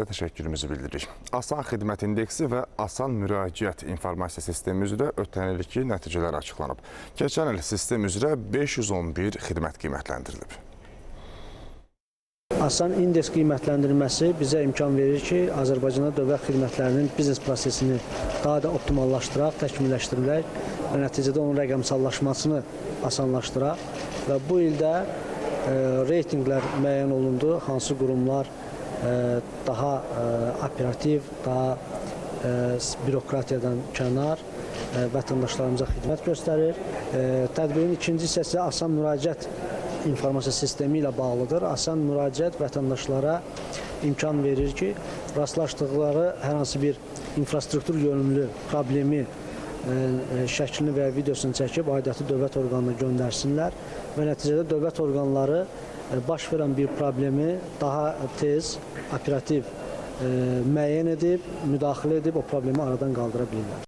Təşəkkürümüzü bildiririk. Asan xidmət indeksi və asan müraciət informasiya sistemi üzrə ötən ilki nəticələr açıqlanıb. Keçən il sistem üzrə 511 xidmət qiymətləndirilib. Asan indeks qiymətləndirməsi bizə imkan verir ki, Azərbaycanda dövlət xidmətlərinin biznes prosesini daha da optimallaşdıraq, təkmilləşdirək və nəticədə onun rəqəmsallaşmasını asanlaşdıraq və bu ildə reytinqlər müəyyən olundu, hansı qurumlar daha operativ, daha bürokratiyadan kənar vətəndaşlarımıza xidmət göstərir. Tədbirin ikinci hissəsi asan müraciət informasiya sistemi ilə bağlıdır. Asan müraciət vətəndaşlara imkan verir ki, rastlaşdıqları hər hansı bir infrastruktur yönümlü problemi şəklini və videosunu çəkib aidiyyatı dövlət orqanına göndərsinlər və nəticədə dövlət orqanları baş verən bir problemi daha tez, operativ müəyyən edib, müdaxilə edib o problemi aradan qaldıra bilirlər.